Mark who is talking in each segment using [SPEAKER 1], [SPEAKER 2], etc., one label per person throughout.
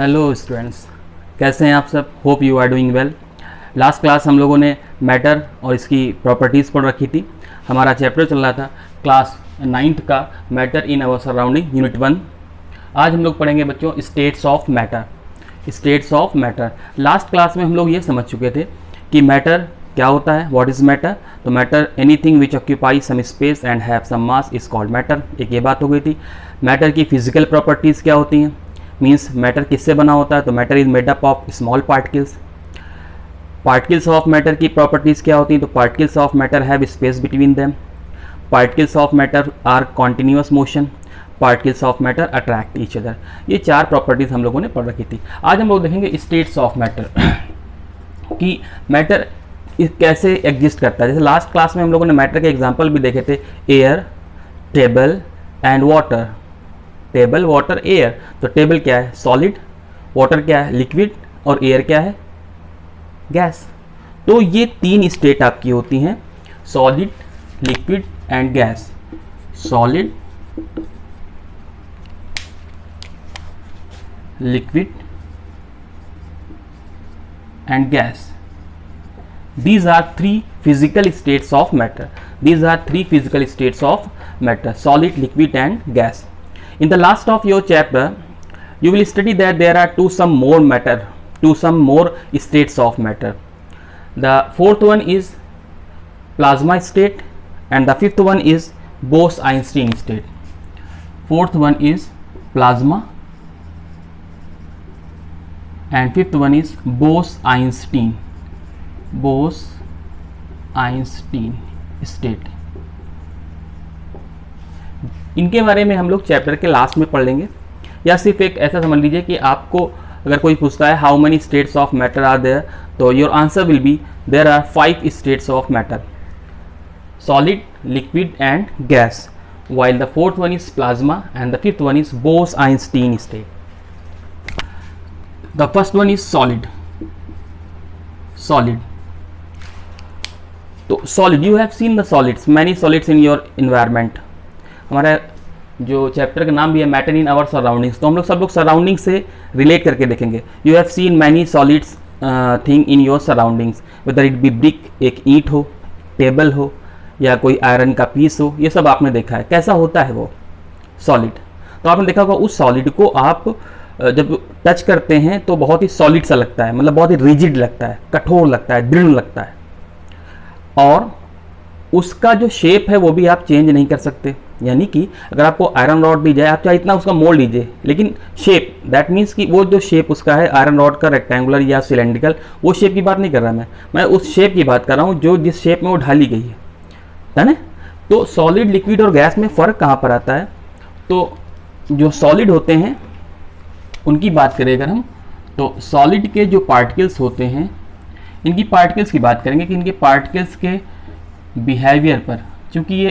[SPEAKER 1] Hello students, कैसे हैं आप सब। Hope you are doing well. Last class हम लोगों ने मैटर और इसकी प्रॉपर्टीज़ पढ़ रखी थी। हमारा चैप्टर चल रहा था क्लास 9th का matter in our surrounding unit 1। आज हम लोग पढ़ेंगे बच्चों states of matter. States of matter last class में हम लोग ये समझ चुके थे कि मैटर क्या होता है, व्हाट इज़ मैटर। तो matter anything which occupy some space and have some mass is called matter. एक ये बात हो गई थी। मैटर की फिजिकल प्रॉपर्टीज़ क्या होती हैं, मीन्स मैटर किससे बना होता है। तो matter is made up of small particles. Particles of matter की प्रॉपर्टीज़ क्या होती हैं। तो particles of matter have space between them. Particles of matter are continuous motion. Particles of matter attract each other. ये चार प्रॉपर्टीज़ हम लोगों ने पढ़ रखी थी। आज हम लोग देखेंगे स्टेट्स ऑफ मैटर कि मैटर कैसे एग्जिस्ट करता है। जैसे लास्ट क्लास में हम लोगों ने मैटर के एग्जाम्पल भी देखे थे, air, table and water. Table, water, air. तो टेबल क्या है, सॉलिड, वाटर क्या है, लिक्विड, और एयर क्या है, गैस। तो ये तीन स्टेट आपकी होती हैं, solid, liquid and gas. Solid, liquid and gas. These are three physical states of matter. These are three physical states of matter: solid, liquid and gas. In the last of your chapter, you will study that there are some more states of matter. The fourth one is plasma state and the fifth one is Bose-Einstein state. Fourth one is plasma and fifth one is Bose-Einstein state. इनके बारे में हम लोग chapter के last में पढ़ लेंगे, या सिर्फ एक ऐसा समझ लीजिए कि आपको अगर कोई पूछता है how many states of matter are there, तो your answer will be there are 5 states of matter: solid, liquid and gas, while the fourth one is plasma and the fifth one is Bose-Einstein state. The first one is solid. तो solid, you have seen the solids, many solids in your environment. हमारा जो chapter का नाम भी है matter in our surroundings, तो हम लोग सब लोग सराउंडिंग से रिलेट करके देखेंगे। You have seen many solids thing in your surroundings, whether it be brick, एक ईंट हो, टेबल हो, या कोई आयरन का पीस हो, ये सब आपने देखा है। कैसा होता है वो सॉलिड। तो आपने देखा होगा उस सॉलिड को आप जब टच करते हैं तो बहुत ही सॉलिड सा लगता है, मतलब बहुत ही रिजिड लगता है, कठोर लगता है, दृढ़ लगता है, और उसका जो शेप है वो भी आप चेंज नहीं कर सकते। यानी कि अगर आपको आयरन रॉड दी जाए, आप चाहे इतना उसका मोल्ड लीजिए, लेकिन शेप, दैट मीन्स कि वो जो शेप उसका है आयरन रॉड का, रेक्टेंगुलर या सिलेंड्रिकल, वो शेप की बात नहीं कर रहा मैं उस शेप की बात कर रहा हूँ जो जिस शेप में वो ढाली गई है ना। तो सॉलिड, लिक्विड और गैस में फ़र्क कहाँ पर आता है। तो जो सॉलिड होते हैं उनकी बात करें अगर हम, तो सॉलिड के जो पार्टिकल्स होते हैं, इनकी पार्टिकल्स की बात करेंगे कि इनके पार्टिकल्स के बिहेवियर पर, क्योंकि ये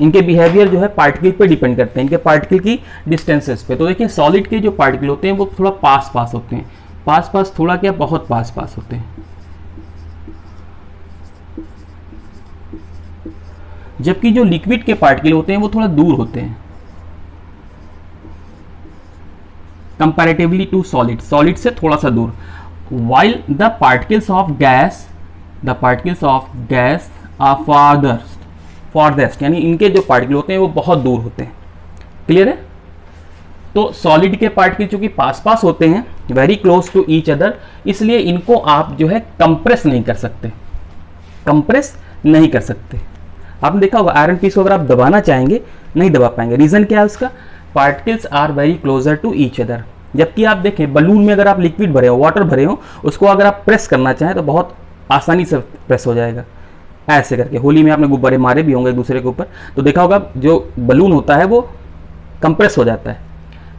[SPEAKER 1] इनके बिहेवियर जो है पार्टिकल पे डिपेंड करते हैं, इनके पार्टिकल की डिस्टेंसेस पे। तो देखिए सॉलिड के जो पार्टिकल होते हैं वो थोड़ा पास पास होते हैं, पास पास, थोड़ा क्या, बहुत पास पास होते हैं। जबकि जो लिक्विड के पार्टिकल होते हैं वो थोड़ा दूर होते हैं कंपैरेटिवली टू सॉलिड, सॉलिड से थोड़ा सा दूर। while the particles of gas are farthest, यानी इनके जो पार्टिकल होते हैं वो बहुत दूर होते हैं। क्लियर है। तो सॉलिड के पार्टिकल चूंकि पास पास होते हैं, very close to each other, इसलिए इनको आप जो है कंप्रेस नहीं कर सकते। आपने देखा होगा आयरन पीस को अगर आप दबाना चाहेंगे नहीं दबा पाएंगे। रीजन क्या है उसका, particles are very closer to each other. जबकि आप देखें बलून में अगर आप लिक्विड भरे हो, वाटर भरे हो, उसको अगर आप प्रेस करना चाहें तो बहुत आसानी से प्रेस हो जाएगा, ऐसे करके। होली में आपने गुब्बारे मारे भी होंगे एक दूसरे के ऊपर, तो देखा होगा जो बलून होता है वो कंप्रेस हो जाता है।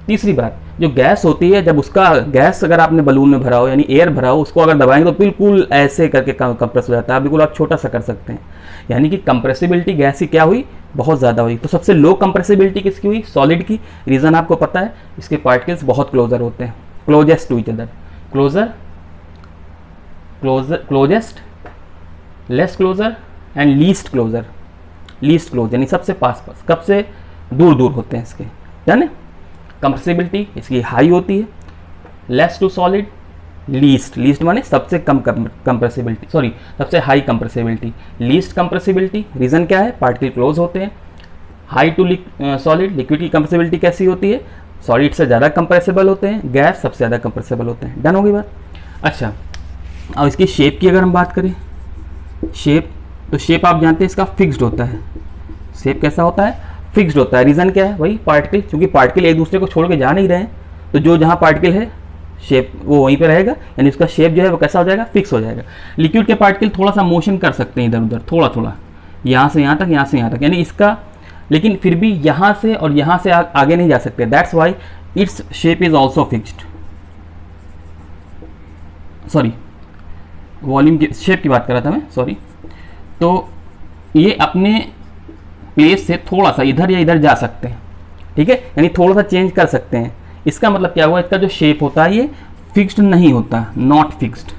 [SPEAKER 1] तीसरी बात, जो गैस होती है, जब उसका गैस अगर आपने बलून में भरा हो, यानी एयर भरा हो, उसको अगर दबाएंगे तो बिल्कुल ऐसे करके कंप्रेस हो जाता है, बिल्कुल आप छोटा सा कर सकते हैं। यानी कि कंप्रेसिबिलिटी गैस की क्या हुई, बहुत ज़्यादा हुई। तो सबसे लो कंप्रेसिबिलिटी किसकी हुई, सॉलिड की। रीज़न आपको पता है, इसके पार्टिकल्स बहुत क्लोजर होते हैं, closest to each other, closest, less closer and least closer. Least close यानी सबसे पास पास, कब से दूर दूर होते हैं इसके, जाने। कंप्रेसिबिलिटी इसकी हाई होती है, लेस टू सॉलिड लीस्ट माने सबसे कम कंप्रेसिबिलिटी, सॉरी सबसे high compressibility, least compressibility, reason क्या है, पार्टिकल क्लोज होते हैं। हाई टू सॉलिड, लिक्विड की कंप्रेसिबिलिटी कैसी होती है, सॉलिड से ज़्यादा कंप्रेसिबल होते हैं, गैस सबसे ज़्यादा कंप्रेसिबल होते हैं। डन होगी बात। अच्छा, अब इसकी शेप की अगर हम बात करें, शेप, तो शेप आप जानते हैं इसका फिक्स्ड होता है। शेप कैसा होता है, फिक्स्ड होता है। रीज़न क्या है, वही पार्टिकल, क्योंकि पार्टिकल एक दूसरे को छोड़ के जा नहीं रहे हैं, तो जो जहाँ पार्टिकल है शेप वो वहीं पे रहेगा, यानी उसका शेप जो है वो कैसा हो जाएगा, फिक्स हो जाएगा। लिक्विड के पार्टिकल थोड़ा सा मोशन कर सकते हैं इधर उधर, थोड़ा थोड़ा, यहाँ से यहाँ तक, यहाँ से यहाँ तक, यानी इसका, लेकिन फिर भी यहाँ से और यहाँ से आगे नहीं जा सकते। That's why its shape is also fixed. Sorry, volume की शेप की बात कर रहा था मैं, सॉरी। तो ये अपने प्लेस से थोड़ा सा इधर या इधर जा सकते हैं, ठीक है, यानी थोड़ा सा चेंज कर सकते हैं। इसका मतलब क्या हुआ, इसका जो शेप होता है ये फिक्स्ड नहीं होता, not fixed.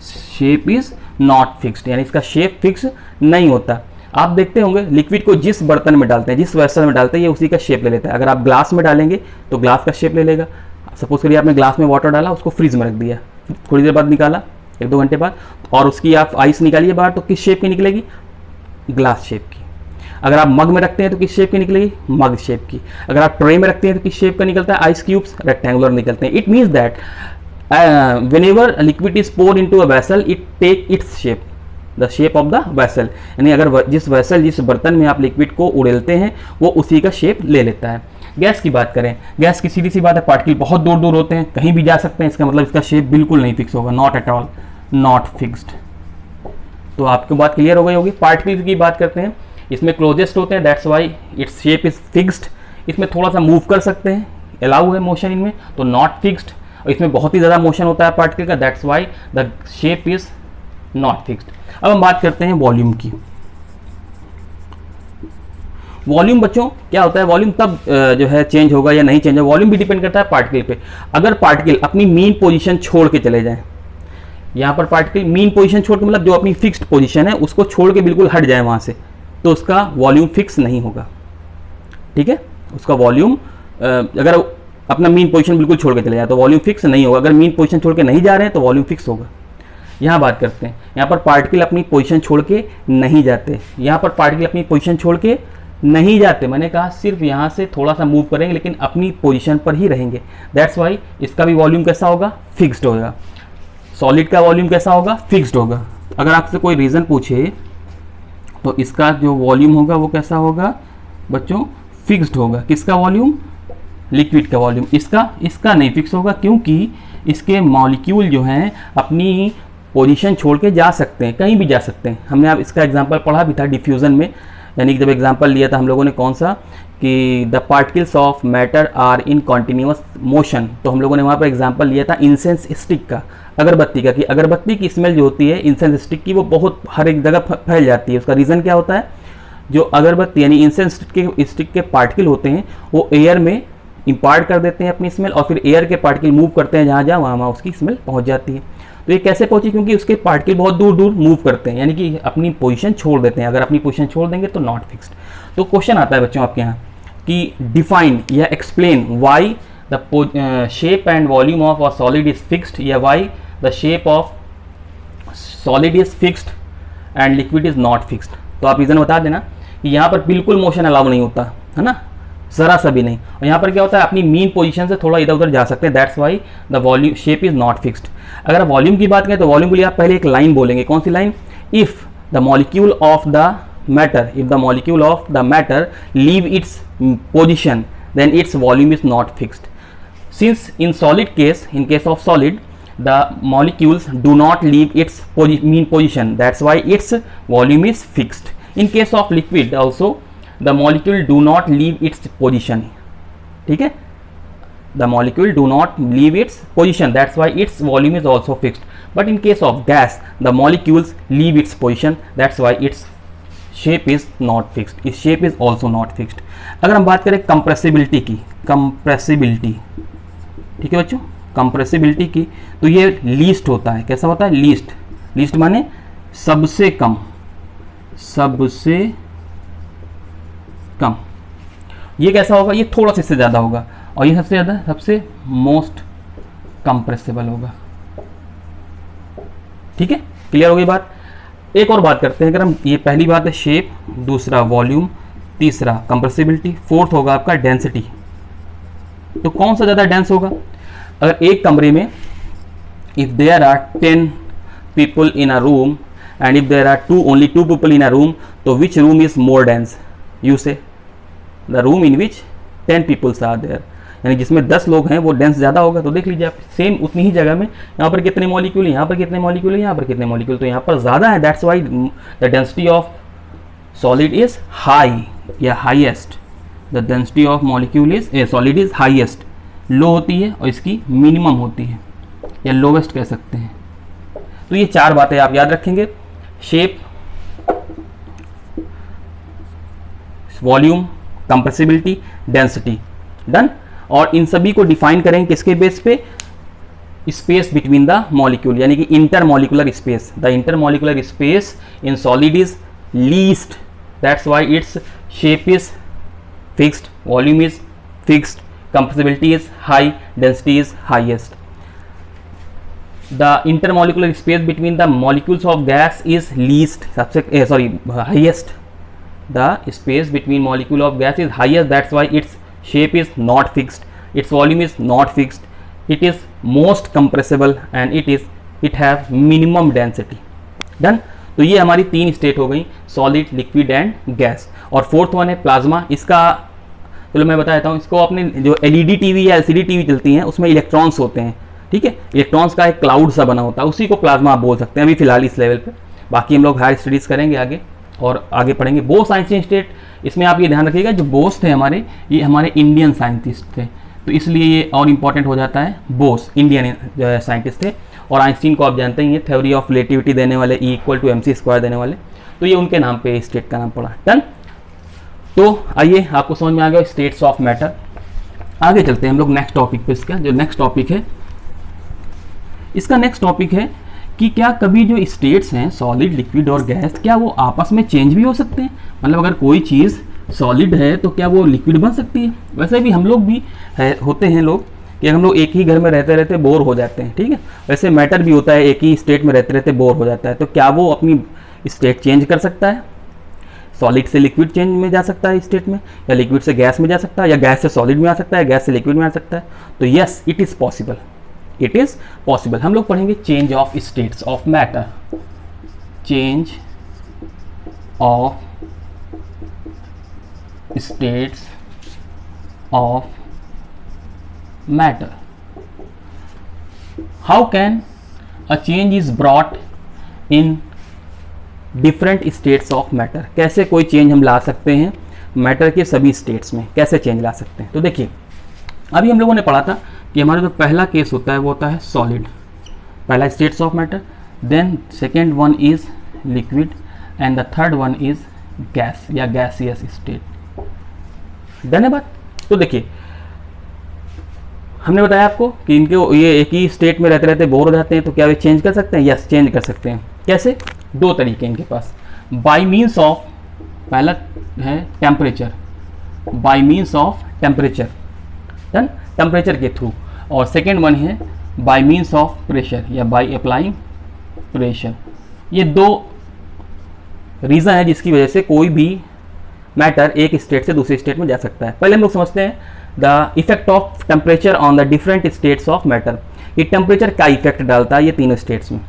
[SPEAKER 1] Shape is not fixed, यानी इसका शेप फिक्स नहीं होता। आप देखते होंगे लिक्विड को जिस बर्तन में डालते हैं, जिस वेसल में डालते हैं, ये उसी का शेप ले लेता है। अगर आप ग्लास में डालेंगे तो ग्लास का शेप ले लेगा। सपोज करिए आपने ग्लास में वाटर डाला, उसको फ्रीज में रख दिया, थोड़ी देर बाद निकाला, 1-2 घंटे बाद, और उसकी आप आइस निकालिए बाहर, तो किस शेप की निकलेगी, ग्लास शेप की। अगर आप मग में रखते हैं तो किस शेप की निकलेगी, मग शेप की। अगर आप ट्रे में रखते हैं तो किस शेप का निकलता है, आइस क्यूब्स, रेक्टेंगुलर निकलते हैं। It means that whenever liquid is poured into a vessel, it take its shape, the shape of the vessel। यानी अगर जिस वेसल, जिस बर्तन में आप लिक्विड को उड़ेलते हैं वो उसी का शेप ले लेता है। गैस की बात करें, गैस की सीधी सी बात है, पार्टिकल बहुत दूर दूर होते हैं, कहीं भी जा सकते हैं, इसका मतलब इसका शेप बिल्कुल नहीं फिक्स होगा, not at all, not fixed. तो आपको बात क्लियर हो गई होगी। पार्टिकल की बात करते हैं, इसमें क्लोजेस्ट होते हैं, that's why its shape is fixed. इसमें थोड़ा सा मूव कर सकते हैं, अलाउ है मोशन इनमें, तो नॉट फिक्स्ड। और इसमें बहुत ही ज़्यादा मोशन होता है पार्टिकल का, that's why the shape is not fixed. अब हम बात करते हैं वॉल्यूम की। वॉल्यूम बच्चों क्या होता है, वॉल्यूम तब जो है चेंज होगा या नहीं चेंज होगा, वॉल्यूम भी डिपेंड करता है पार्टिकल पे। अगर पार्टिकल अपनी मीन पोजीशन छोड़ के चले जाएं, यहाँ पर पार्टिकल मीन पोजीशन छोड़ के, मतलब जो अपनी फिक्स्ड पोजीशन है उसको छोड़ के बिल्कुल हट जाए वहाँ से, तो उसका वॉल्यूम फिक्स नहीं होगा, ठीक है। उसका वॉल्यूम अगर अपना मीन पोजीशन बिल्कुल छोड़ के चले जाए तो वॉल्यूम फिक्स नहीं होगा। अगर मीन पोजीशन छोड़ के नहीं जा रहे हैं तो वॉल्यूम फिक्स होगा। यहाँ बात करते हैं, यहाँ पर पार्टिकल अपनी पोजीशन छोड़ के नहीं जाते, यहाँ पर पार्टिकल अपनी पोजीशन छोड़ के नहीं जाते, मैंने कहा सिर्फ यहाँ से थोड़ा सा मूव करेंगे लेकिन अपनी पोजीशन पर ही रहेंगे, दैट्स वाई इसका भी वॉल्यूम कैसा होगा, फिक्स्ड होगा। सॉलिड का वॉल्यूम कैसा होगा, फिक्स्ड होगा। अगर आपसे कोई रीज़न पूछे तो इसका जो वॉल्यूम होगा वो कैसा होगा बच्चों, फिक्स्ड होगा। किसका वॉल्यूम, लिक्विड का वॉल्यूम। इसका नहीं फिक्स होगा, क्योंकि इसके मॉलिक्यूल जो हैं अपनी पोजीशन छोड़ के जा सकते हैं, कहीं भी जा सकते हैं। हमने आप इसका एग्जांपल पढ़ा भी था डिफ्यूज़न में, यानी कि जब एग्जांपल लिया था हम लोगों ने कौन सा, कि the particles of matter are in continuous motion, तो हम लोगों ने वहाँ पर एग्जांपल लिया था इंसेंस स्टिक का, अगरबत्ती का, कि अगरबत्ती की स्मेल जो होती है इंसेंस स्टिक की वो बहुत हर एक जगह फैल जाती है। उसका रीज़न क्या होता है, जो अगरबत्ती यानी इंसेंस स्टिक के पार्टिकल होते हैं वो एयर में इम्पार्ट कर देते हैं अपनी स्मेल, और फिर एयर के पार्टिकल मूव करते हैं जहाँ जहाँ वहाँ उसकी स्मेल पहुँच जाती है। तो ये कैसे पहुँची, क्योंकि उसके पार्टिकल बहुत दूर दूर मूव करते हैं, यानी कि अपनी पोजीशन छोड़ देते हैं। अगर अपनी पोजीशन छोड़ देंगे तो नॉट फिक्स्ड। तो क्वेश्चन आता है बच्चों आपके यहाँ कि डिफाइन या explain why the shape and volume of a solid is fixed, या why the shape of solid is fixed and liquid is not fixed. तो आप रीज़न बता देना कि यहाँ पर बिल्कुल मोशन अलाउ नहीं होता है ना, ज़रा सा भी नहीं। और यहाँ पर क्या होता है, अपनी मीन पोजीशन से थोड़ा इधर उधर जा सकते हैं, that's why the volume shape is not fixed. अगर वॉल्यूम की बात करें तो वॉल्यूम के लिए आप पहले एक लाइन बोलेंगे, कौन सी line, if the molecule of the matter, if the molecule of the matter leave its position then its volume is not fixed. Since in solid case, in case of solid the molecules do not leave its mean position, that's why its volume is fixed. In case of liquid also the molecule do not leave its position, ठीक है, the molecule do not leave its position, that's why its volume is also fixed. But in case of gas the molecules leave its position, that's why its shape is not fixed, its shape is also not fixed. अगर हम बात करें compressibility की, compressibility, ठीक है बच्चों, compressibility की, तो ये लीस्ट होता है। कैसा होता है, लीस्ट, लीस्ट माने सबसे कम, सबसे कम। ये कैसा होगा, ये थोड़ा सा इससे ज़्यादा होगा, और ये सबसे ज़्यादा सबसे मोस्ट कंप्रेसिबल होगा। ठीक है, क्लियर हो गई बात। एक और बात करते हैं, अगर हम, ये पहली बात है शेप, दूसरा वॉल्यूम, तीसरा कंप्रेसिबिलिटी, फोर्थ होगा आपका डेंसिटी। तो कौन सा ज़्यादा डेंस होगा? अगर एक कमरे में if there are 10 people in a room and if there are only two people in a room, तो which room is more dense? You say the room in which 10 people are there, यानी जिसमें 10 लोग हैं वो dense ज़्यादा होगा। तो देख लीजिए आप, सेम उतनी ही जगह में यहाँ पर कितने मॉलिक्यूल, यहाँ पर कितने मॉलिक्यूल, यहाँ पर कितने मॉलिक्यूल, तो यहाँ पर ज़्यादा है। That's why the density of solid is high या highest, the density of molecule is solid is highest, low होती है और इसकी मिनिमम होती है या लोवेस्ट कह सकते हैं। तो ये 4 बातें आप याद रखेंगे, shape, volume, compressibility, density, done. और इन सभी को डिफाइन करेंगे किसके बेस पे? स्पेस बिटवीन द मॉलिक्यूल, यानी कि intermolecular space. The intermolecular space in solid is least, that's why its shape is fixed, volume is fixed, compressibility is high, density is highest. The intermolecular space between the molecules of gas is least, highest. The space between molecule of gas is highest, that's why its shape is not fixed, its volume is not fixed, it is most compressible and it have minimum density. Done. तो ये हमारी 3 state हो गई, solid, liquid and gas. और fourth one है plasma. इसका चलो मैं बता देता हूँ, इसको अपने जो एलईडी टीवी या एलसीडी टीवी चलती हैं उसमें इलेक्ट्रॉन्स होते हैं, ठीक है, इलेक्ट्रॉन्स का एक क्लाउड सा बना होता है, उसी को प्लाज्मा आप बोल सकते हैं अभी फिलहाल इस लेवल पे। बाकी हम लोग हायर स्टडीज़ करेंगे आगे और आगे पढ़ेंगे। बोस आइंस्टीन स्टेट, इसमें आप ये ध्यान रखिएगा, जो बोस थे हमारे, ये हमारे इंडियन साइंटिस्ट थे, तो इसलिए ये और इम्पॉर्टेंट हो जाता है। बोस इंडियन साइंटिस्ट थे, और आइंस्टीन को आप जानते ही हैं, थ्योरी ऑफ रिलेटिविटी देने वाले, E=mc² देने वाले, तो ये उनके नाम पे स्टेट का नाम पड़ा। डन। तो आइए, आपको समझ में आ गया स्टेट्स ऑफ मैटर। आगे चलते हैं हम लोग नेक्स्ट टॉपिक पे। इसका जो नेक्स्ट टॉपिक है, इसका नेक्स्ट टॉपिक है कि क्या कभी जो स्टेट्स हैं सॉलिड, लिक्विड और गैस, क्या वो आपस में चेंज भी हो सकते हैं? मतलब अगर कोई चीज़ सॉलिड है तो क्या वो लिक्विड बन सकती है? वैसे भी हम लोग भी होते हैं लोग कि हम लोग एक ही घर में रहते रहते बोर हो जाते हैं, ठीक है। वैसे मैटर भी होता है, एक ही स्टेट में रहते रहते बोर हो जाता है, तो क्या वो अपनी स्टेट चेंज कर सकता है? सॉलिड से लिक्विड चेंज में जा सकता है स्टेट में, या लिक्विड से गैस में जा सकता है, या गैस से सॉलिड में आ सकता है, गैस से लिक्विड में आ सकता है। तो yes, it is possible, it is possible. हम लोग पढ़ेंगे change of states of matter, change of states of matter. How can a change is brought in different states of matter? कैसे कोई चेंज हम ला सकते हैं मैटर के सभी स्टेट्स में, कैसे चेंज ला सकते हैं? तो देखिए, अभी हम लोगों ने पढ़ा था कि हमारा जो पहला केस होता है वो होता है सॉलिड, पहला states of matter, then second one is liquid and the third one is gas या गैसियस स्टेट। धन्यवाद। तो देखिए, हमने बताया आपको कि इनके ये एक ही स्टेट में रहते रहते बोर हो जाते हैं, तो क्या वे चेंज कर सकते हैं? यस, चेंज कर सकते हैं। कैसे? 2 तरीके इनके पास, बाय मीन्स ऑफ, पहला है temperature, bye means of temperature, done, temperature के थ्रू, और सेकेंड वन है बाय मीन्स ऑफ प्रेशर या बाय अप्लाइंग प्रेशर। ये 2 रीज़न है जिसकी वजह से कोई भी मैटर एक स्टेट से दूसरे स्टेट में जा सकता है। पहले हम लोग समझते हैं the effect of temperature on the different states of matter. ये टेम्परेचर का इफेक्ट डालता है ये तीनों स्टेट्स में।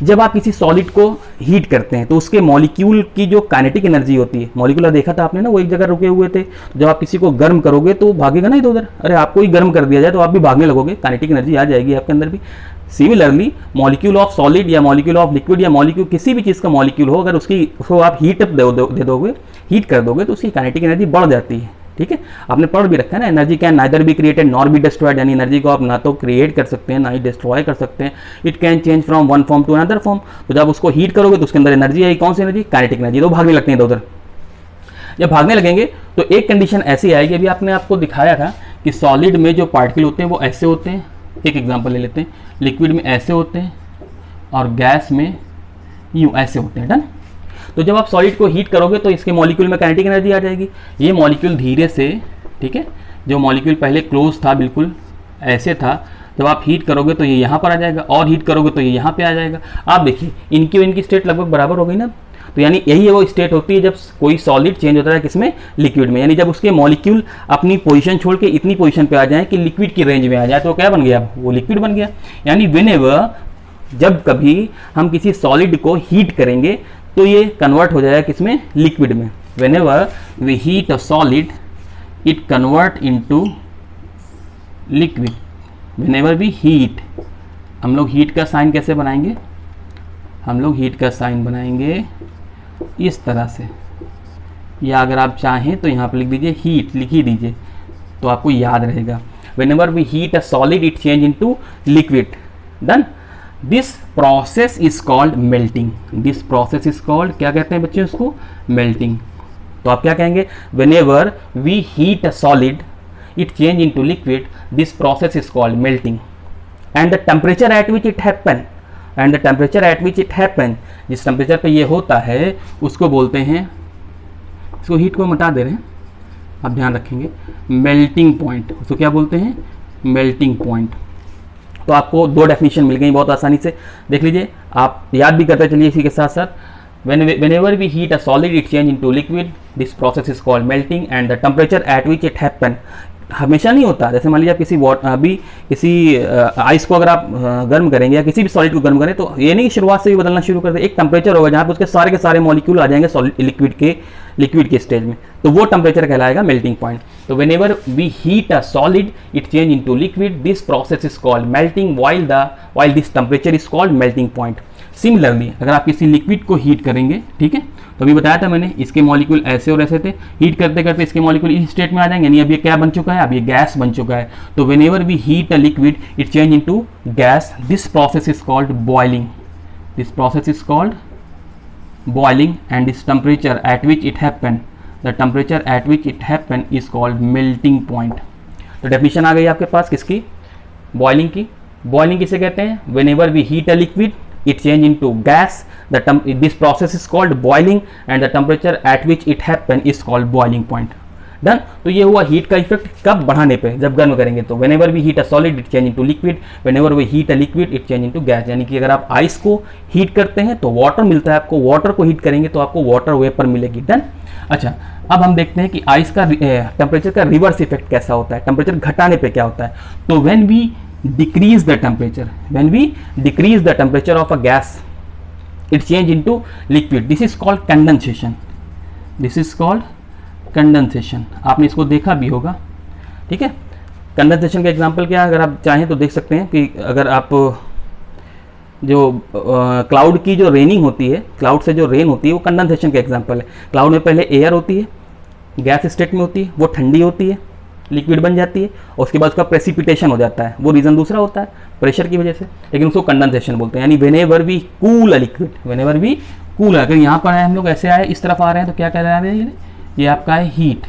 [SPEAKER 1] जब आप किसी सॉलिड को हीट करते हैं तो उसके मॉलिक्यूल की जो काइनेटिक एनर्जी होती है, मॉलिक्यूल देखा था आपने ना, वो एक जगह रुके हुए थे। जब आप किसी को गर्म करोगे तो भागेगा ना इधर उधर, अरे आपको ही गर्म कर दिया जाए तो आप भी भागने लगोगे, काइनेटिक एनर्जी आ जाएगी आपके अंदर भी। सिमिलरली मॉलिक्यूल ऑफ सॉलिड या मॉलिक्यूल ऑफ लिक्विड या मॉलिक्यूल किसी भी चीज़ का मॉलिक्यूल हो, अगर उसको आप हीट अप दे दोगे, हीट कर दोगे, तो उसकी काइनेटिक एनर्जी बढ़ जाती है। ठीक है, आपने पढ़ भी रखा है ना, energy can neither be created nor be destroyed, यानी एनर्जी को आप ना तो क्रिएट कर सकते हैं ना ही डिस्ट्रॉय कर सकते हैं। It can change from one form to another form. तो जब उसको हीट करोगे तो उसके अंदर एनर्जी आएगी, कौन सी एनर्जी? Kinetic energy. तो भागने लगते हैं इधर उधर। जब भागने लगेंगे तो एक कंडीशन ऐसी आएगी, अभी आपने आपको दिखाया था कि सॉलिड में जो पार्टिकल होते हैं वो ऐसे होते हैं, एक एग्जाम्पल ले लेते हैं, लिक्विड में ऐसे होते हैं और गैस में यूँ ऐसे होते हैं। डन। तो जब आप सॉलिड को हीट करोगे तो इसके मॉलिक्यूल में काइनेटिक एनर्जी आ जाएगी। ये मॉलिक्यूल धीरे से ठीक है, जो मॉलिक्यूल पहले क्लोज था, बिल्कुल ऐसे था, जब आप हीट करोगे तो ये यहाँ पर आ जाएगा, और हीट करोगे तो ये यहाँ पे आ जाएगा। आप देखिए इनकी और इनकी स्टेट लगभग बराबर हो गई ना। तो यानी यही है वो स्टेट होती है जब कोई सॉलिड चेंज होता है किसमें, लिक्विड में, यानी जब उसके मॉलिक्यूल अपनी पोजीशन छोड़ के इतनी पोजीशन पे आ जाए कि लिक्विड की रेंज में आ जाए, तो क्या बन गया, वो लिक्विड बन गया। यानी व्हेनेवर, जब कभी हम किसी सॉलिड को हीट करेंगे तो ये कन्वर्ट हो जाएगा किसमें, लिक्विड में। Whenever we heat a solid it convert into liquid. Whenever we heat, हम लोग हीट का साइन कैसे बनाएंगे, हम लोग हीट का साइन बनाएंगे इस तरह से, या अगर आप चाहें तो यहाँ पर लिख दीजिए हीट, लिख ही दीजिए तो आपको याद रहेगा। Whenever we heat a solid it change into liquid. Done. This process is called melting. This process is called, क्या कहते हैं बच्चे उसको, मेल्टिंग। तो आप क्या कहेंगे, whenever we heat a solid it change into liquid, this process is called melting, and the temperature at which it happen, and the temperature at which it happen, जिस टेम्परेचर पे ये होता है उसको बोलते हैं, इसको हीट को मिटा दे रहे हैं, आप ध्यान रखेंगे, मेल्टिंग पॉइंट। उसको क्या बोलते हैं, मेल्टिंग पॉइंट। तो आपको दो डेफिनेशन मिल गई बहुत आसानी से, देख लीजिए, आप याद भी करते चलिए इसी के साथ साथ। Whenever we heat a solid it change into liquid, this process is called melting, and the temperature at which it happen, हमेशा नहीं होता। जैसे मान लीजिए आप किसी अभी किसी आइस को अगर आप गर्म करेंगे या किसी भी सॉलिड को गर्म करें तो ये नहीं शुरुआत से भी बदलना शुरू कर दे, एक टेम्परेचर होगा जहाँ पर उसके सारे के सारे मॉलिक्यूल आ जाएंगे लिक्विड के स्टेज में, तो वो टेम्परेचर कहलाएगा मेल्टिंग पॉइंट। तो whenever we heat a solid it change into liquid, this process is called melting, while this temperature is called melting point. Similarly अगर आप किसी लिक्विड को हीट करेंगे, ठीक है, तो अभी बताया था मैंने, इसके मॉलिक्यूल ऐसे और ऐसे थे, हीट करते करते इसके मॉलिक्यूल इस स्टेट में आ जाएंगे, यानी अब ये क्या बन चुका है, अब ये गैस बन चुका है। तो whenever we heat a liquid it change into gas, this process is called boiling. This process is called boiling, and this temperature at which it happen, the temperature at which it happen is called melting point. तो definition आ गई आपके पास किसकी, boiling की। Boiling किसे कहते हैं, whenever we heat a liquid it change into gas, this process is called boiling, and the temperature at which it happen is called boiling point. Done. तो ये हुआ हीट का इफेक्ट कब बढ़ाने पे, जब गर्म करेंगे। तो whenever we heat a solid it change into liquid, whenever we heat a liquid it change into gas, यानी कि अगर आप आइस को हीट करते हैं तो वाटर मिलता है आपको, वाटर को हीट करेंगे तो आपको वाटर वेपर मिलेगी। डन। अच्छा, अब हम देखते हैं कि आइस का टेम्परेचर का रिवर्स इफेक्ट कैसा होता है, टेम्परेचर घटाने पे क्या होता है। तो when we decrease the temperature, when we decrease the temperature of a gas it change into liquid, this is called condensation, this is called condensation। आपने इसको देखा भी होगा, ठीक है। कंडेंसेशन का एग्जांपल क्या है, अगर आप चाहें तो देख सकते हैं कि अगर आप जो क्लाउड की जो रेनिंग होती है, क्लाउड से जो रेन होती है वो कंडेंसेशन का एग्जांपल है। क्लाउड में पहले एयर होती है, गैस स्टेट में होती है, वो ठंडी होती है, लिक्विड बन जाती है, और उसके बाद उसका प्रेसिपिटेशन हो जाता है, वो रीज़न दूसरा होता है प्रेशर की वजह से, लेकिन उसको कंडेंसेशन बोलते हैं। यानी whenever we cool a liquid, whenever we cool, अगर यहाँ पर आए हम लोग ऐसे आए, इस तरफ आ रहे हैं तो क्या कहलाएगा ये आपका है हीट,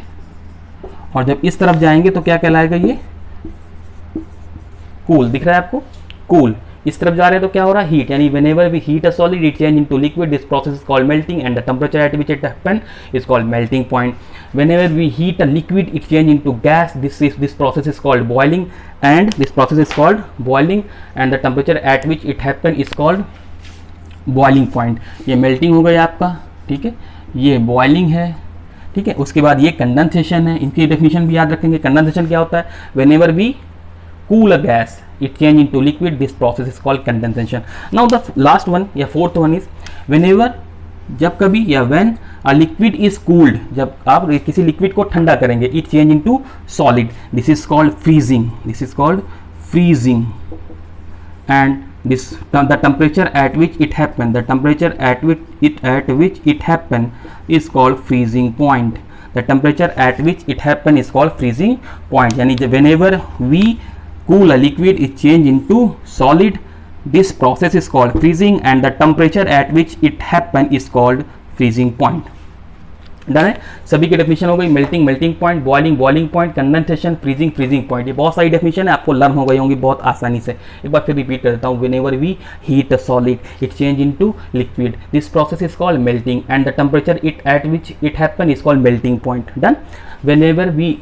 [SPEAKER 1] और जब इस तरफ जाएंगे तो क्या कहलाएगा ये कूल। दिख रहा है आपको, कूल। इस तरफ जा रहे हैं तो क्या हो रहा है, हीट। यानी whenever we heat a solid it change into liquid, this process is called melting, and the temperature at which it happen is called melting point. Whenever we heat a liquid it change into gas, this process is called boiling, and this process is called boiling, and the temperature at which it happen is called boiling point। ये melting हो गया आपका, ठीक है, ये boiling है, ठीक है। उसके बाद ये कंडेंसेशन है, इनकी डेफिनेशन भी याद रखेंगे। कंडेंसेशन क्या होता है, whenever we cool a gas it change into liquid, this process is called condensation। Now the last one या fourth one is whenever, जब कभी या when a liquid is cooled, जब आप किसी लिक्विड को ठंडा करेंगे, it change into solid, this is called freezing, this is called freezing, and this the temperature at which it happen, the temperature at which it happen is called freezing point, the temperature at which it happen is called freezing point। यानी whenever we cool a liquid it change into solid, this process is called freezing, and the temperature at which it happen is called freezing point। Done है, सभी की definition हो गई, melting melting point, boiling boiling point, condensation freezing freezing point. ये बहुत सारी definition है, आपको लर्न हो गई होंगी बहुत आसानी से। एक बार फिर रिपीट कर देता हूँ, whenever we heat a solid it change into liquid, this process is called melting, and the temperature at which it happen is called melting point. Done. Whenever we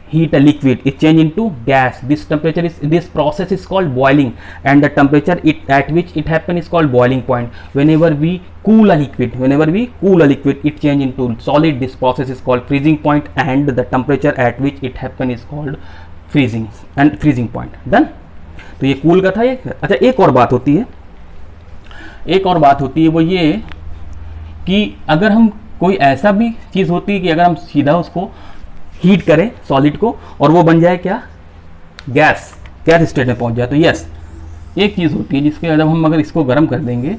[SPEAKER 1] heat a liquid, it change into gas. This process is called boiling, and the temperature at which it happen is called boiling point. Whenever we cool a liquid, it change into solid. This process is called freezing point, and the temperature at which it happen is called freezing point. Done. तो ये cool का था ये। अच्छा, एक और बात होती है वो ये कि अगर हम कोई ऐसा भी चीज़ होती है कि अगर हम सीधा उसको हीट करें सॉलिड को और वो बन जाए क्या, गैस स्टेट में पहुंच जाए, तो यस, एक चीज़ होती है जिसके जब हम अगर इसको गर्म कर देंगे,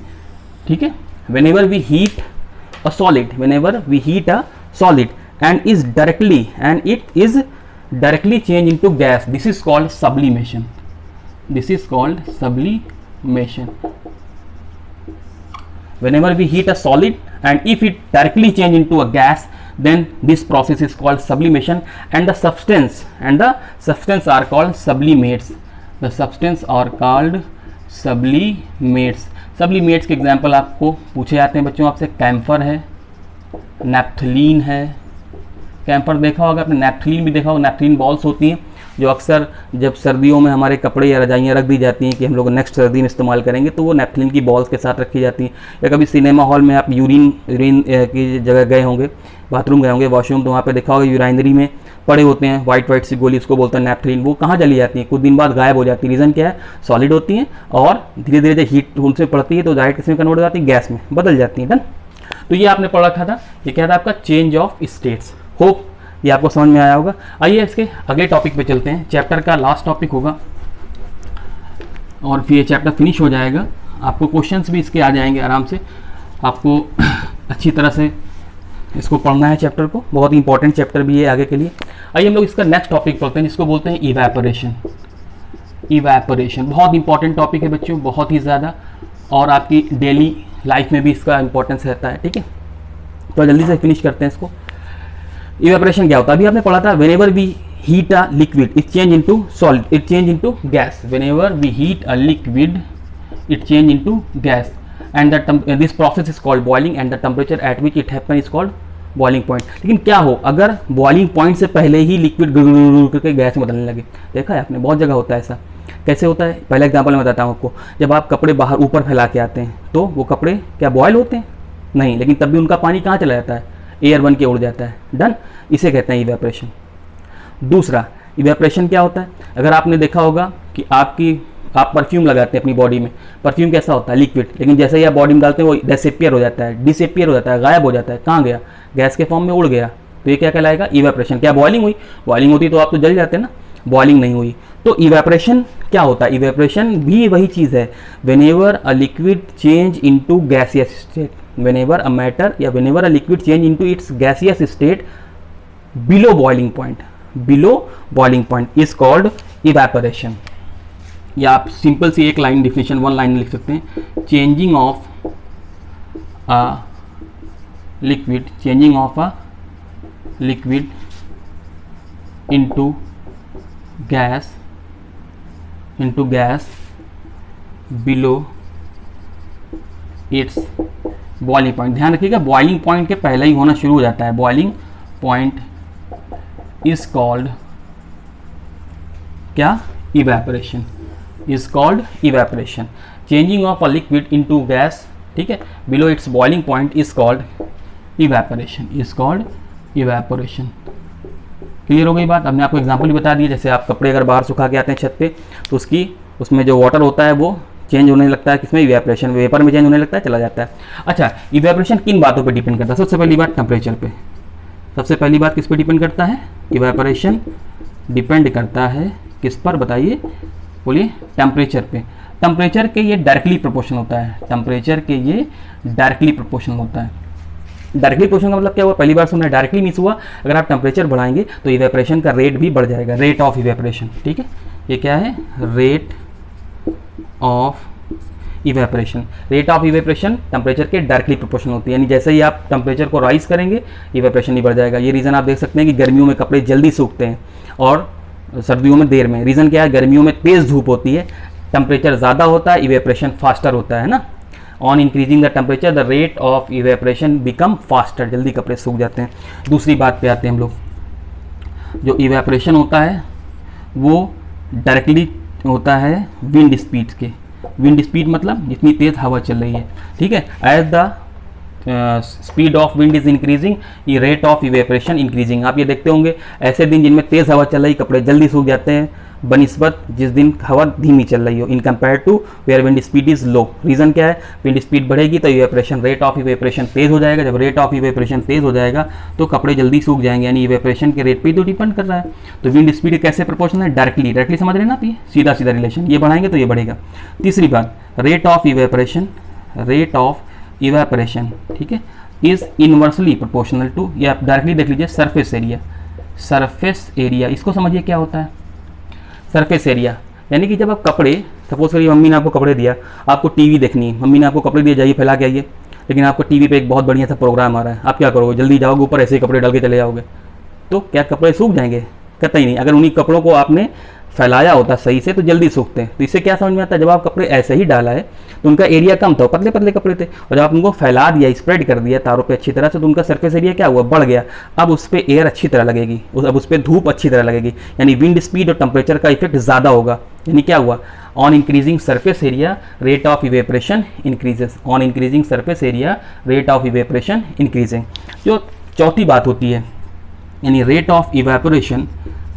[SPEAKER 1] ठीक है, whenever we heat a solid and it is directly change into gas, this is called sublimation. Whenever we heat a solid and if it directly change into a gas, then this process is called sublimation, and the substance are called sublimates. Sublimates के example आपको पूछे जाते हैं बच्चों आपसे, camphor है, naphthalene है। Camphor देखा होगा आपने, नैप्थलीन भी देखा होगा। नैप्थलीन बॉल्स होती हैं जो अक्सर जब सर्दियों में हमारे कपड़े या रजाइयाँ रख दी जाती हैं कि हम लोग नेक्स्ट सर्दी में इस्तेमाल करेंगे, तो वो नैप्थलीन की बॉल्स के साथ रखी जाती हैं। या कभी सिनेमा हॉल में आप यूरिन की जगह गए होंगे, बाथरूम गए होंगे, वॉशरूम, तो वहाँ पे देखा होगा यूराइनरी में पड़े होते हैं वाइट सी गोली, उसको बोलते हैं नैप्थलीन। वो कहाँ चली जाती है, कुछ दिन बाद गायब हो जाती है। रीज़न क्या है, सॉलिड होती हैं और धीरे धीरे जब हीट उनसे पड़ती है तो डायरेक्ट किस में कन्वर्ट हो जाती है, गैस में बदल जाती है। डन। तो ये आपने पढ़ रखा था, ये क्या था आपका, चेंज ऑफ स्टेट्स। होप ये आपको समझ में आया होगा। आइए इसके अगले टॉपिक पे चलते हैं, चैप्टर का लास्ट टॉपिक होगा और फिर ये चैप्टर फिनिश हो जाएगा। आपको क्वेश्चंस भी इसके आ जाएंगे आराम से, आपको अच्छी तरह से इसको पढ़ना है चैप्टर को, बहुत ही इंपॉर्टेंट चैप्टर भी है आगे के लिए। आइए हम लोग इसका नेक्स्ट टॉपिक पढ़ते हैं जिसको बोलते हैं इवेपोरेशन। बहुत इंपॉर्टेंट टॉपिक है बच्चों, बहुत ही ज़्यादा, और आपकी डेली लाइफ में भी इसका इंपॉर्टेंस रहता है। ठीक है, तो जल्दी से फिनिश करते हैं इसको। इवेपोरेशन क्या होता है, अभी आपने पढ़ा था, whenever we heat a liquid it change into solid, it change into gas. Whenever we heat a liquid it change into gas, and this process is called boiling, and the temperature at which it happen is called boiling point। लेकिन क्या हो अगर boiling point से पहले ही liquid करके gas में बदलने लगे, देखा है आपने, बहुत जगह होता है ऐसा। कैसे होता है, पहला एग्जांपल मैं बताता हूँ आपको। जब आप कपड़े बाहर ऊपर फैला के आते हैं तो वो कपड़े क्या बॉयल होते हैं, नहीं, लेकिन तब भी उनका पानी कहाँ चला जाता है, एयर बन के उड़ जाता है। डन, इसे कहते हैं इवेपोरेशन। दूसरा इवेपोरेशन क्या होता है, अगर आपने देखा होगा कि आप परफ्यूम लगाते हैं अपनी बॉडी में, परफ्यूम कैसा होता है, लिक्विड, लेकिन जैसे ही आप बॉडी में डालते हैं वो डिसअपियर हो जाता है, गायब हो जाता है। कहाँ गया, गैस के फॉर्म में उड़ गया। तो ये क्या कहलाएगा, इवेपोरेशन। क्या बॉइलिंग हुई, बॉइलिंग होती तो आप तो जल जाते ना, बॉइलिंग नहीं हुई। तो इवेपोरेशन क्या होता है, इवेपोरेशन भी वही चीज़ है, whenever a liquid change into gaseous state, whenever a matter या whenever a liquid change into its gaseous state below boiling point is called evaporation. या आप सिंपल सी एक लाइन डिफिनेशन, वन लाइन लिख सकते हैं, changing of a liquid into gas below it's boiling point. ध्यान रखिएगा, boiling point के पहले ही होना शुरू हो जाता है। बॉइलिंग पॉइंट इज कॉल्ड क्या, evaporation, is called evaporation। changing of a liquid into gas, ठीक है, below its boiling point is called evaporation। Clear हो गई बात। हमने आपको एग्जांपल भी बता दिया, जैसे आप कपड़े अगर बाहर सुखा के आते हैं छत पे तो उसमें जो वाटर होता है वो चेंज होने लगता है, किसमें, इवेपोरेशन, वेपर में चेंज होने लगता है, चला जाता है। अच्छा, इवेपोरेशन किन बातों पे डिपेंड करता है, सबसे पहली बात टेम्परेचर पे। सबसे पहली बात किस पे डिपेंड करता है, इवेपोरेशन डिपेंड करता है किस पर, बताइए, बोलिए, टेम्परेचर पे। टेम्परेचर के ये डायरेक्टली प्रोपोर्शनल होता है, डायरेक्टली प्रोपोर्शनल का मतलब क्या हुआ, पहली बार सुना है। डायरेक्टली मीन्स हुआ अगर आप टेम्परेचर बढ़ाएंगे तो इवेपोरेशन का रेट भी बढ़ जाएगा, रेट ऑफ इवेपोरेशन। ठीक है, ये क्या है, रेट ऑफ इवेपोरेशन टेम्परेचर के डायरेक्टली प्रोपोर्शनल होती है, यानी जैसे ही आप टेम्परेचर को राइज करेंगे इवेपोरेशन ही बढ़ जाएगा। ये रीज़न आप देख सकते हैं कि गर्मियों में कपड़े जल्दी सूखते हैं और सर्दियों में देर में। रीज़न क्या है, गर्मियों में तेज़ धूप होती है, टेम्परेचर ज़्यादा होता है, इवेपोरेशन फास्टर होता है ना। On increasing the temperature the rate of evaporation become faster, जल्दी कपड़े सूख जाते हैं। दूसरी बात पे आते हैं हम लोग, जो इवेपोरेशन होता है वो डायरेक्टली होता है विंड स्पीड के। विंड स्पीड मतलब जितनी तेज़ हवा चल रही है, ठीक है। As the speed of wind is increasing, ये रेट ऑफ इवेपोरेशन इंक्रीजिंग। आप ये देखते होंगे ऐसे दिन जिनमें तेज़ हवा चल रही, कपड़े जल्दी सूख जाते हैं, बनिस्बत जिस दिन हवा धीमी चल रही हो, in compare to where wind speed is low. Reason क्या है? विंड स्पीड बढ़ेगी तो इवेपोरेशन, रेट ऑफ इवेपोरेशन तेज़ हो जाएगा। जब रेट ऑफ इवेपोरेशन तेज़ हो जाएगा तो कपड़े जल्दी सूख जाएंगे, यानी इवेपोरेशन के रेट पे तो डिपेंड कर रहा है। तो विंड स्पीड कैसे प्रोपोर्शनल है? डायरेक्टली समझ रहे हैं ना आप, ये सीधा सीधा रिलेशन, ये बढ़ाएंगे तो ये बढ़ेगा। तीसरी बात, rate of evaporation, rate of evaporation, ठीक है, इज इनवर्सली प्रोपोर्शनल टू, ये आप डायरेक्टली देख लीजिए, सरफेस एरिया। सरफेस एरिया इसको समझिए क्या होता है? सरफेस एरिया यानी कि जब आप कपड़े, सपोज करिए मम्मी ने आपको कपड़े दिया, आपको टीवी देखनी है, मम्मी ने आपको कपड़े दिए जाइए फैला के आइए, लेकिन आपको टीवी पे एक बहुत बढ़िया सा प्रोग्राम आ रहा है, आप क्या करोगे? जल्दी जाओगे ऊपर, ऐसे ही कपड़े डाल के चले जाओगे, तो क्या कपड़े सूख जाएंगे? कतई नहीं। अगर उन्हीं कपड़ों को आपने फैलाया होता सही से तो जल्दी सूखते हैं। तो इससे क्या समझ में आता है? जब आप कपड़े ऐसे ही डाला है तो उनका एरिया कम था, पतले पतले कपड़े थे, और जब आप उनको फैला दिया, स्प्रेड कर दिया तारों पे अच्छी तरह से, तो उनका सरफेस एरिया क्या हुआ? बढ़ गया। अब उस पर एयर अच्छी तरह लगेगी, अब उस पर धूप अच्छी तरह लगेगी, यानी विंड स्पीड और टेम्परेचर का इफेक्ट ज़्यादा होगा। यानी क्या हुआ? On increasing surface area rate of evaporation increases. On increasing surface area rate of evaporation increasing. जो चौथी बात होती है, यानी rate of evaporation,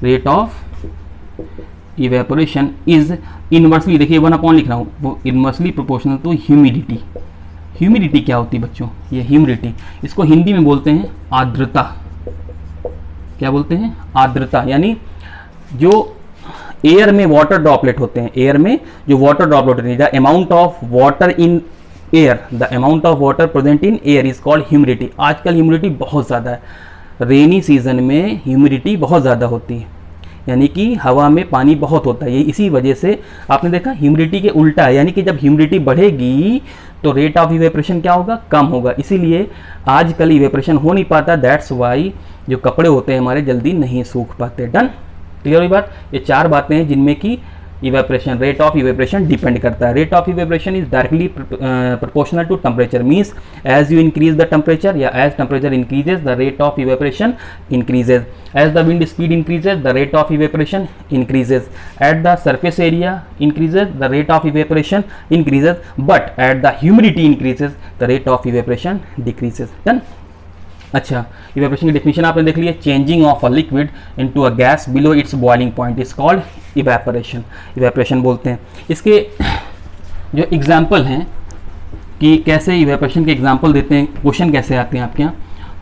[SPEAKER 1] rate of evaporation is inversely, देखिए 1 लिख रहा हूँ, वो inversely proportional to humidity. Humidity क्या होती है बच्चों? ये ह्यूमिडिटी, इसको हिंदी में बोलते हैं आर्द्रता। क्या बोलते हैं? आर्द्रता। यानी जो एयर में वाटर ड्रॉपलेट होते हैं, एयर में जो वाटर ड्रॉपलेट होते हैं, the amount of water in air, the amount of water present in air is called humidity. आजकल ह्यूमिडिटी बहुत ज़्यादा है, रेनी सीजन में ह्यूमिडिटी बहुत ज़्यादा होती है, यानी कि हवा में पानी बहुत होता है। ये इसी वजह से आपने देखा ह्यूमिडिटी के उल्टा है, यानी कि जब ह्यूमिडिटी बढ़ेगी तो रेट ऑफ इवेपोरेशन क्या होगा? कम होगा। इसीलिए आजकल इवेपोरेशन हो नहीं पाता, दैट्स वाई जो कपड़े होते हैं हमारे जल्दी नहीं सूख पाते। डन? क्लियर हुई बात? ये 4 बातें हैं जिनमें कि evaporation, rate of evaporation depend करता है। Rate of evaporation is directly proportional to temperature, means as you increase the temperature या as temperature increases the rate of evaporation increases. As the wind speed increases the rate of evaporation increases. At the surface area increases the rate of evaporation increases, but at the humidity increases the rate of evaporation decreases. Done? अच्छा, evaporation की definition आपने देख लिया, changing of a liquid into a gas below it's boiling point is called evaporation. Evaporation बोलते हैं। इसके जो example हैं कि कैसे इवेपोरेशन के एग्जाम्पल देते हैं, क्वेश्चन कैसे आते हैं आपके यहाँ,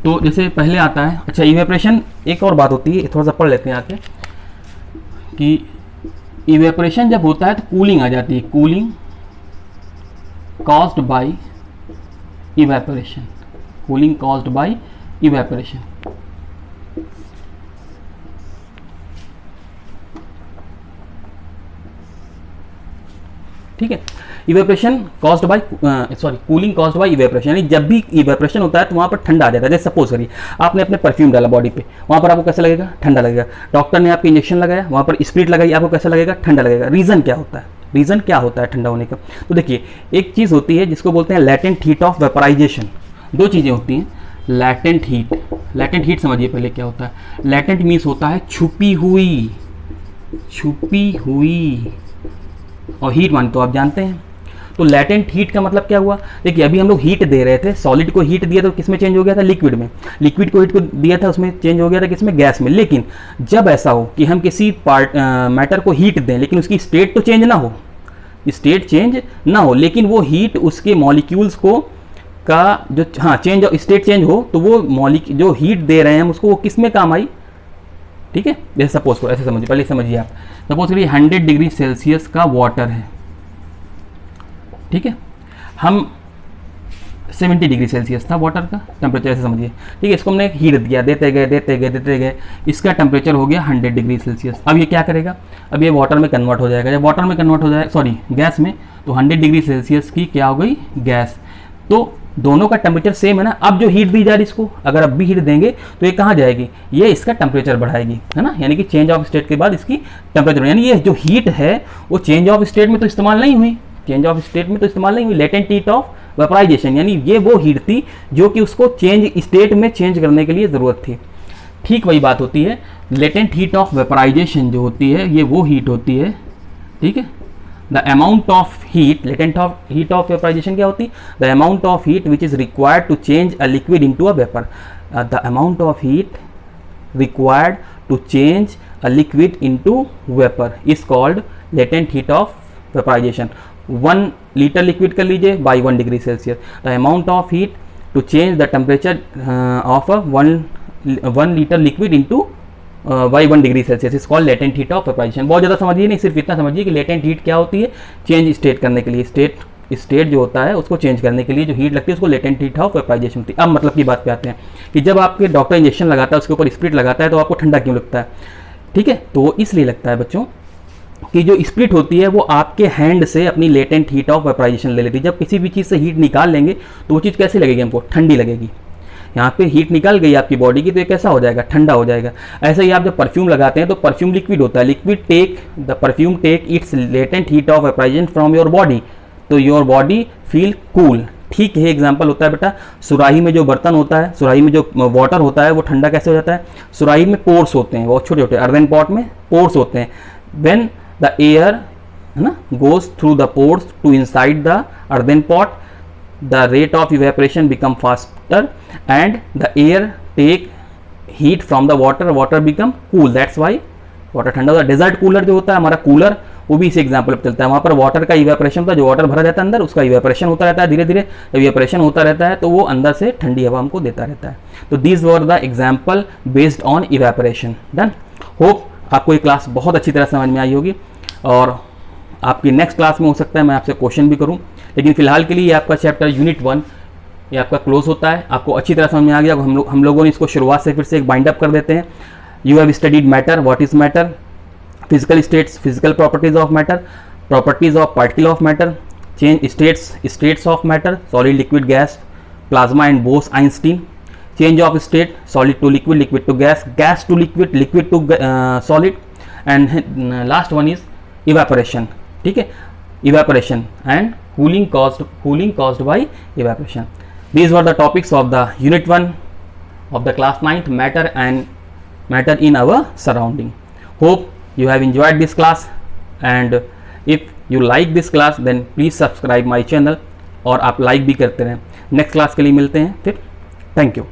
[SPEAKER 1] तो जैसे पहले आता है, अच्छा इवेपोरेशन, एक और बात होती है, थोड़ा सा पढ़ लेते हैं आके, कि इवेपोरेशन जब होता है तो कूलिंग आ जाती है, cooling caused by evaporation, cooling caused by evaporation. ठीक है, evaporation caused by, cooling caused by evaporation, यानी जब भी इवेपोरेशन होता है तो वहां पर ठंडा आ जाता है। जैसे सपोज करिए आपने अपने परफ्यूम डाला बॉडी पे, वहां पर आपको कैसा लगेगा? ठंडा लगेगा। डॉक्टर ने आपको इंजेक्शन लगाया, वहां पर स्प्रिट लगाई, आपको कैसा लगेगा? ठंडा लगेगा। रीजन क्या होता है? रीजन क्या होता है ठंडा होने का? तो देखिए, एक चीज होती है जिसको बोलते हैं लैटेंट हीट ऑफ वेपराइजेशन। 2 चीजें होती हैं, लैटेंट हीट। लैटेंट हीट समझिए पहले क्या होता है। लैटेंट मीन्स होता है छुपी हुई, छुपी हुई, और हीट मान तो आप जानते हैं। तो लैटेंट हीट का मतलब क्या हुआ? देखिए अभी हम लोग हीट दे रहे थे, सॉलिड को हीट दिया तो किस में चेंज हो गया था? लिक्विड में। लिक्विड को हीट को दिया था, उसमें चेंज हो गया था किसमें? गैस में। लेकिन जब ऐसा हो कि हम किसी मैटर को हीट दें लेकिन उसकी स्टेट तो चेंज ना हो, स्टेट चेंज ना हो, लेकिन वो हीट उसके मॉलिक्यूल्स को का जो चेंज, स्टेट चेंज हो, तो वो जो हीट दे रहे हैं हम उसको, वो किस में काम आई? ठीक है, जैसे सपोज करो, ऐसे समझिए, पहले समझिए आप, सपोज करिए 100 डिग्री सेल्सियस का वाटर है, ठीक है, हम 70 डिग्री सेल्सियस था वाटर का टेम्परेचर, ऐसे समझिए, ठीक है। इसको हमने हीट दिया, देते गए, इसका टेम्परेचर हो गया 100 डिग्री सेल्सियस। अब ये क्या करेगा? अब ये वाटर में कन्वर्ट हो जाएगा। जब वाटर में कन्वर्ट हो जाए, सॉरी गैस में, तो 100 डिग्री सेल्सियस की क्या हो गई? गैस। तो दोनों का टेम्परेचर सेम है ना। अब जो हीट दी जा रही इसको, अगर अब भी हीट देंगे तो ये कहाँ जाएगी? ये इसका टेम्परेचर बढ़ाएगी, है ना, यानी कि चेंज ऑफ स्टेट के बाद इसकी टेम्परेचर, यानी ये जो हीट है वो चेंज ऑफ स्टेट में तो इस्तेमाल नहीं हुई, चेंज ऑफ स्टेट में तो इस्तेमाल नहीं हुई, लेटेंट हीट ऑफ वेपराइजेशन, यानी ये वो हीट थी जो कि उसको चेंज स्टेट में चेंज करने के लिए ज़रूरत थी। ठीक वही बात होती है। लेटेंट हीट ऑफ वेपराइजेशन जो होती है ये वो हीट होती है, ठीक है। The amount of heat, latent heat of vaporization क्या होती है? The amount of heat which is required to change a liquid into a vapour. The amount of heat required to change a liquid into vapour is called latent heat of vaporization. 1 litre liquid कर लीजिए by 1 degree Celsius, the amount of heat to change the temperature of a 1 litre liquid into by 1 degree Celsius is called latent heat of vaporization. बहुत ज़्यादा समझिए नहीं, सिर्फ इतना समझिए कि लेटेंट हीट क्या होती है, चेंज स्टेट करने के लिए, स्टेट जो होता है उसको चेंज करने के लिए जो हीट लगती है उसको लेटेंट हीट ऑफ वेपराइजेशन होती है। अब मतलब की बात पे आते हैं कि जब आपके डॉक्टर इंजेक्शन लगाता है उसके ऊपर स्प्रिट लगाता है तो आपको ठंडा क्यों लगता है? ठीक है, तो इसलिए लगता है बच्चों कि जो स्प्रिट होती है वो आपके हैंड से अपनी लेटेंट हीट ऑफ वेपराइजेशन ले लेती है। जब किसी भी चीज़ से हीट निकाल लेंगे तो वो चीज़ कैसी लगेगी हमको? ठंडी लगेगी। यहाँ पे हीट निकल गई आपकी बॉडी की तो ये कैसा हो जाएगा? ठंडा हो जाएगा। ऐसे ही आप जब परफ्यूम लगाते हैं तो परफ्यूम लिक्विड होता है, liquid the perfume take its latent heat of vaporization from your body, तो योर बॉडी फील कूल। ठीक है, एग्जाम्पल होता है बेटा, सुराही में जो बर्तन होता है, सुराही में जो वाटर होता है वो ठंडा कैसे हो जाता है? सुराही में पोर्स होते हैं, वो छोटे छोटे अर्दन पॉट में पोर्स होते हैं। व्हेन द एयर है ना goes through the pores to inside the earthen pot, the rate of evaporation become faster and the air take heat from the water become cool, that's why water ठंडा होता है। Desert cooler जो होता है हमारा cooler, वो भी इसी एग्जाम्पल पर चलता है। वहाँ पर वाटर का इवेपोरेशन होता है, जो वाटर भरा जाता है अंदर उसका इवेपोरेशन होता रहता है धीरे धीरे। जब इवेपोरेशन होता रहता है तो वो अंदर से ठंडी हवा हमको देता रहता है। तो these were the example based on evaporation. Done. Hope आपको ये क्लास बहुत अच्छी तरह समझ में आई होगी और आपकी नेक्स्ट क्लास में हो सकता है मैं आपसे क्वेश्चन भी करूं, लेकिन फिलहाल के लिए ये आपका चैप्टर यूनिट 1 ये आपका क्लोज होता है। आपको अच्छी तरह समझ में आ गया। हम लोगों ने इसको शुरुआत से फिर से एक बाइंड अप कर देते हैं। You have studied matter, what is matter, physical states, physical properties of matter, properties of particle of matter, change states of matter, solid, liquid, gas, plasma and Bose Einstein, change of state, solid to liquid, liquid to gas, gas to liquid, liquid to solid, and last one is evaporation. ठीक है, evaporation and cooling caused by evaporation. These were the topics of the unit 1 of the class 9th, matter in our surrounding. Hope you have enjoyed this class, and if you like this class then please subscribe my channel और आप like भी करते रहें। Next class के लिए मिलते हैं फिर। Thank you.